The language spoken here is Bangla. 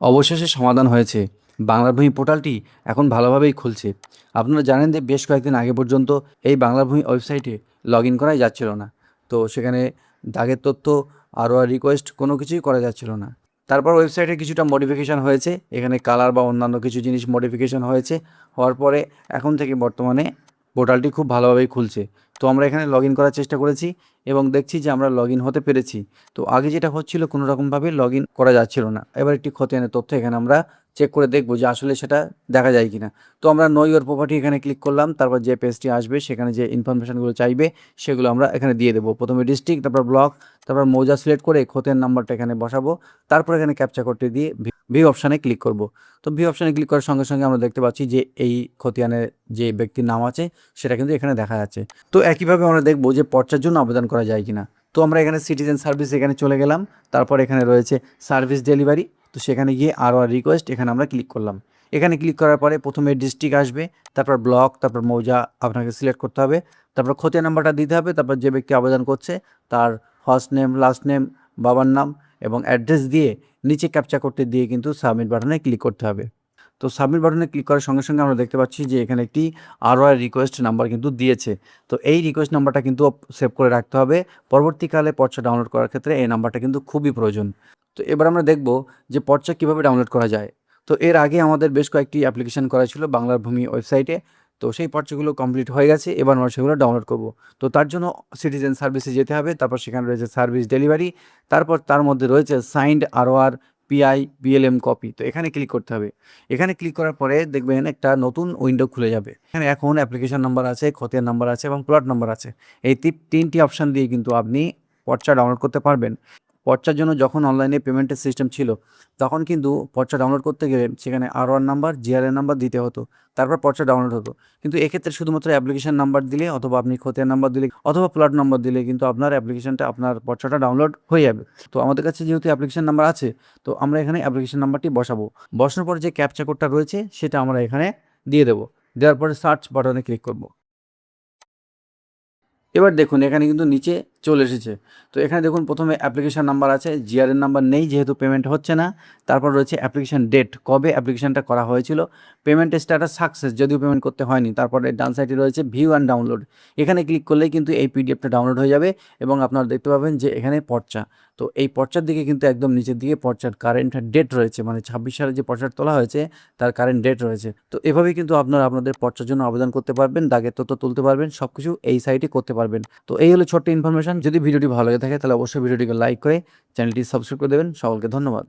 অবশেষে সমাধান হয়েছে। বাংলার ভূমি পোর্টালটি এখন ভালোভাবেই খুলছে। আপনারা জানেন যে বেশ কয়েকদিন আগে পর্যন্ত এই বাংলার ভূমি ওয়েবসাইটে লগ ইন করাই যাচ্ছিল না। তো সেখানে দাগের তথ্য, আরওআর রিকোয়েস্ট কোনো কিছুই করা যাচ্ছিল না। তারপর ওয়েবসাইটে কিছুটা মডিফিকেশান হয়েছে। এখানে কালার বা অন্যান্য কিছু জিনিস মডিফিকেশান হয়েছে। হওয়ার পরে এখন থেকে বর্তমানে পোর্টালটি খুব ভালোভাবেই খুলছে। তো আমরা এখানে লগ ইন করার চেষ্টা করেছি এবং দেখছি যে আমরা লগ ইন হতে পেরেছি। তো আগে যেটা হচ্ছিল কোনো রকমভাবে লগ ইন করা যাচ্ছিল না। এবার একটি খতিয়ানের তথ্য এখানে আমরা চেক করে দেখব যে আসলে সেটা দেখা যায় কিনা। তো আমরা নো ইউর প্রপার্টি এখানে ক্লিক করলাম। তারপর যে পেজটি আসবে সেখানে যে ইনফরমেশনগুলো চাইবে সেগুলো আমরা এখানে দিয়ে দেবো। প্রথমে ডিস্ট্রিক্ট, তারপর ব্লক, তারপর মৌজা সিলেক্ট করে খতিয়ান নাম্বারটা এখানে বসাবো। তারপর এখানে ক্যাপচা কোডটি দিয়ে ভিউ অপশানে ক্লিক করব। তো ভিউ অপশানে ক্লিক করার সঙ্গে সঙ্গে আমরা দেখতে পাচ্ছি যে এই খতিয়ানের যে ব্যক্তির নাম আছে সেটা কিন্তু এখানে দেখা যাচ্ছে। তো একইভাবে আমরা দেখব যে পর্চার জন্য আবেদন করা যায় কিনা। তো আমরা এখানে সিটিজেন সার্ভিস এখানে চলে গেলাম। তারপর এখানে রয়েছে সার্ভিস ডেলিভারি। তো সেখানে গিয়ে আরওআর রিকোয়েস্ট এখানে আমরা ক্লিক করলাম। এখানে ক্লিক করার পরে প্রথমে ডিস্ট্রিক্ট আসবে, তারপর ব্লক, তারপর মৌজা আপনাকে সিলেক্ট করতে হবে। তারপর খতিয়ান নাম্বারটা দিতে হবে। তারপর যে ব্যক্তি আবেদন করছে তার ফার্স্ট নেম, লাস্ট নেম, বাবার নাম এবং অ্যাড্রেস দিয়ে নিচে ক্যাপচা করতে দিয়ে কিন্তু সাবমিট বাটনে ক্লিক করতে হবে। তো সাবমিট বাটনে ক্লিক করার সঙ্গে সঙ্গে আমরা দেখতে পাচ্ছি যে এখানে একটি আরওআর রিকোয়েস্ট নাম্বার কিন্তু দিয়েছে। তো এই রিকোয়েস্ট নাম্বারটা কিন্তু সেভ করে রাখতে হবে। পরবর্তীকালে পর্চা ডাউনলোড করার ক্ষেত্রে এই নাম্বারটা কিন্তু খুবই প্রয়োজন। তো এবার আমরা দেখব যে পর্চা কীভাবে ডাউনলোড করা যায়। তো এর আগে আমাদের বেশ কয়েকটি অ্যাপ্লিকেশন করা ছিল বাংলার ভূমি ওয়েবসাইটে। তো সেই পর্চাগুলো কমপ্লিট হয়ে গেছে। এবার আমরা সেগুলো ডাউনলোড করব। তো তার জন্য সিটিজেন সার্ভিসে যেতে হবে। তারপর সেখানে রয়েছে সার্ভিস ডেলিভারি। তারপর তার মধ্যে রয়েছে সাইন্ড আরওআর পিআই বিএলএম কপি। তো এখানে ক্লিক করতে হবে। এখানে ক্লিক করার পরে দেখবেন একটা নতুন উইন্ডো খুলে যাবে। এখানে এখন অ্যাপ্লিকেশন নাম্বার আছে, খতিয়ান নাম্বার আছে এবং প্লট নাম্বার আছে। এই তিনটি অপশান দিয়ে কিন্তু আপনি পর্চা ডাউনলোড করতে পারবেন। পর্চার জন্য যখন অনলাইনে পেমেন্টের সিস্টেম ছিল, তখন কিন্তু পর্চা ডাউনলোড করতে গেলে সেখানে আরওআর নাম্বার, জিআরএন নাম্বার দিতে হতো। তারপর পর্চা ডাউনলোড হতো। কিন্তু এক্ষেত্রে শুধুমাত্র অ্যাপ্লিকেশন নাম্বার দিলে অথবা আপনি খতিয়ান নাম্বার দিলে অথবা প্লট নাম্বার দিলে কিন্তু আপনার অ্যাপ্লিকেশনটা আপনার পর্চাটা ডাউনলোড হয়ে যাবে। তো আমাদের কাছে যেহেতু অ্যাপ্লিকেশন নাম্বার আছে, তো আমরা এখানে অ্যাপ্লিকেশন নাম্বারটি বসাবো। বসানোর পরে যে ক্যাপচা কোডটা রয়েছে সেটা আমরা এখানে দিয়ে দেবো। দেওয়ার পরে সার্চ বাটনে ক্লিক করব। এবার দেখুন এখানে কিন্তু নিচে চলে এসেছে। তো এখানে দেখুন প্রথমে অ্যাপ্লিকেশন নাম্বার আছে, জিআরএন নাম্বার নেই যেহেতু পেমেন্ট হচ্ছে না। তারপর রয়েছে অ্যাপ্লিকেশন ডেট, কবে অ্যাপ্লিকেশনটা করা হয়েছিল। পেমেন্ট স্ট্যাটাস সাকসেস, যদিও পেমেন্ট করতে হয়নি। তারপরে ডান সাইডে রয়েছে ভিউ অ্যান্ড ডাউনলোড। এখানে ক্লিক করলেই কিন্তু এই পিডিএফটা ডাউনলোড হয়ে যাবে এবং আপনারা দেখতে পাবেন যে এখানে পর্চা। তো এই পর্চার দিকে কিন্তু একদম নিচের দিকে পর্চার কারেন্ট ডেট রয়েছে, মানে ২৬ সালে যে পর্চাটা তোলা হয়েছে তার কারেন্ট ডেট রয়েছে। তো এভাবেই কিন্তু আপনারা আপনাদের পর্চার জন্য আবেদন করতে পারবেন, দাগের তথ্য তুলতে পারবেন, সব কিছু এই সাইটে করতে পারবেন। তো এই হলো ছোট্ট ইনফরমেশন। যদি ভিডিওটি ভালো লেগে থাকে তাহলে অবশ্যই ভিডিওটিকে লাইক করে চ্যানেলটি সাবস্ক্রাইব করে দেবেন। সকলকে ধন্যবাদ।